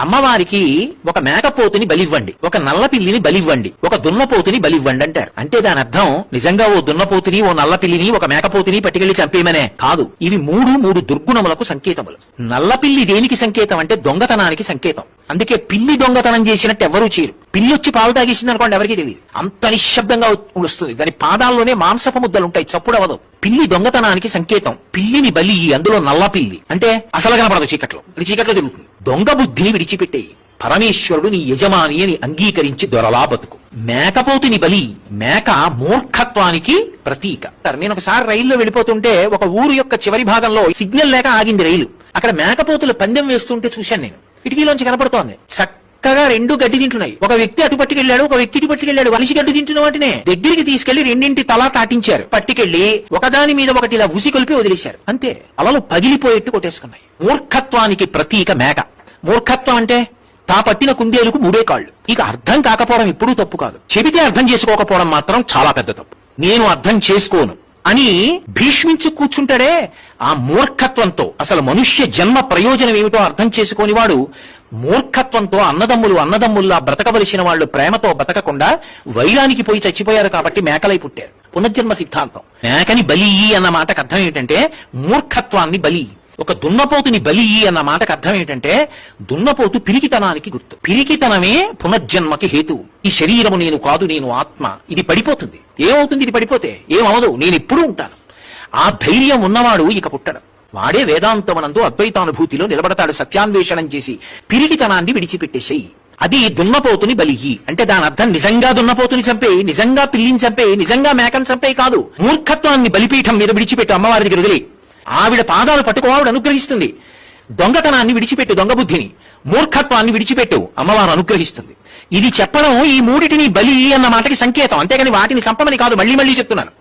అమ్మవారికి ఒక మేకపోతుని బలివ్వండి, ఒక నల్లపిల్లిని బలివ్వండి, ఒక దున్నపోతుని బలివ్వండి అంటారు. అంటే దాని అర్థం నిజంగా ఓ దున్నపోతుని, ఓ నల్లపిల్లిని, ఒక మేకపోతుని పట్టుకెళ్లి చంపేయమనే కాదు. ఇవి మూడు దుర్గుణములకు సంకేతములు. నల్లపిల్లి దేనికి సంకేతం అంటే దొంగతనానికి సంకేతం. అందుకే పిల్లి దొంగతనం చేసినట్టు ఎవరూ చేయరు. పిల్లి వచ్చి పాలు తాగేసింది అనుకోండి, ఎవరికి తెలియదు, అంత నిశ్శబ్దంగా వస్తుంది. దాని పాదాల్లోనే మాంసపు ముద్దలు ఉంటాయి, చప్పుడు అవ్వదు. పిల్లి దొంగతనానికి సంకేతం. పిల్లిని బలి, అందులో నల్ల పిల్లి అంటే అసలు కనపడదు, చీకట్లో, అది చీకట్లో తిరుగుతుంది. దొంగ బుద్ధిని విడిచిపెట్టేయి, పరమేశ్వరుడు నీ యజమాని అని అంగీకరించి దొరలా బతుకు. మేకపోతుని బలి, మేక మూర్ఖత్వానికి ప్రతీక. నేను ఒకసారి రైల్లో వెళ్ళిపోతుంటే ఒక ఊరు యొక్క చివరి భాగంలో సిగ్నల్ లేక ఆగింది రైలు. అక్కడ మేకపోతులు పందెం వేస్తుంటే చూశాను నేను, కిటికీలోంచి కనపడుతోంది. చక్కగా రెండు గడ్డి తింటున్నాయి. ఒక వ్యక్తి అటు పట్టుకెళ్లాడు, ఒక వ్యక్తి ఇటు పట్టుకెళ్లాడు. మనిషి గడ్డి తింటున్న వాటినే దగ్గరికి తీసుకెళ్లి రెండింటి తలా తాటించారు. పట్టుకెళ్లి ఒకదాని మీద ఒకటి ఇలా ఉసి కొలిపి వదిలేశారు. అంతే, అలలు పగిలిపోయేట్టు కొట్టేసుకున్నాయి. మూర్ఖత్వానికి ప్రతీక మేక. మూర్ఖత్వం అంటే తా పట్టిన కుందేలుకు మూడే కాళ్ళు. ఇక అర్థం కాకపోవడం ఎప్పుడూ తప్పు కాదు, చెబితే అర్థం చేసుకోకపోవడం మాత్రం చాలా పెద్ద తప్పు. నేను అర్థం చేసుకోను అని భీష్మించి కూర్చుంటాడే, ఆ మూర్ఖత్వంతో అసలు మనుష్య జన్మ ప్రయోజనం ఏమిటో అర్థం చేసుకోని వాడు మూర్ఖత్వంతో అన్నదమ్ముల్లా బ్రతకవలసిన వాళ్ళు ప్రేమతో బ్రతకకుండా వైరానికి పోయి చచ్చిపోయారు కాబట్టి మేకలై పుట్టారు. పునర్జన్మ సిద్ధాంతం. మేకని బలి అన్న మాటకు అర్థం ఏంటంటే మూర్ఖత్వాన్ని బలి. ఒక దున్నపోతుని బలి అన్న మాటకు అర్థం ఏంటంటే దున్నపోతు పిరికితనానికి గుర్తు. పిరికితనమే పునర్జన్మకి హేతువు. ఈ శరీరము నేను కాదు, నేను ఆత్మ, ఇది పడిపోతుంది. ఏమవుతుంది ఇది పడిపోతే? ఏమవదు, నేను ఎప్పుడూ ఉంటాను. ఆ ధైర్యం ఉన్నవాడు ఇక పుట్టడం. వాడే వేదాంతమనందు అద్వైతానుభూతిలో నిలబడతాడు. సత్యాన్వేషణం చేసి పిరికితనాన్ని విడిచిపెట్టేసేయి. అది దున్నపోతుని బలి అంటే దాని అర్థం నిజంగా దున్నపోతుని చంపేయి, నిజంగా పిల్లిని చంపేయి, నిజంగా మేకను చంపేయి కాదు. మూర్ఖత్వాన్ని బలిపీఠం మీద విడిచిపెట్టు, అమ్మవారి దగ్గర వదిలి. ఆవిడ పాదాలు పట్టుకో, ఆవిడ అనుగ్రహిస్తుంది. దొంగతనాన్ని విడిచిపెట్టు, దొంగ బుద్ధిని, మూర్ఖత్వాన్ని విడిచిపెట్టు, అమ్మవారు అనుగ్రహిస్తుంది. ఇది చెప్పడం ఈ మూడిటిని బలి అన్న మాటకి సంకేతం, అంతేగాని వాటిని చంపమని కాదు. మళ్ళీ చెప్తున్నాను.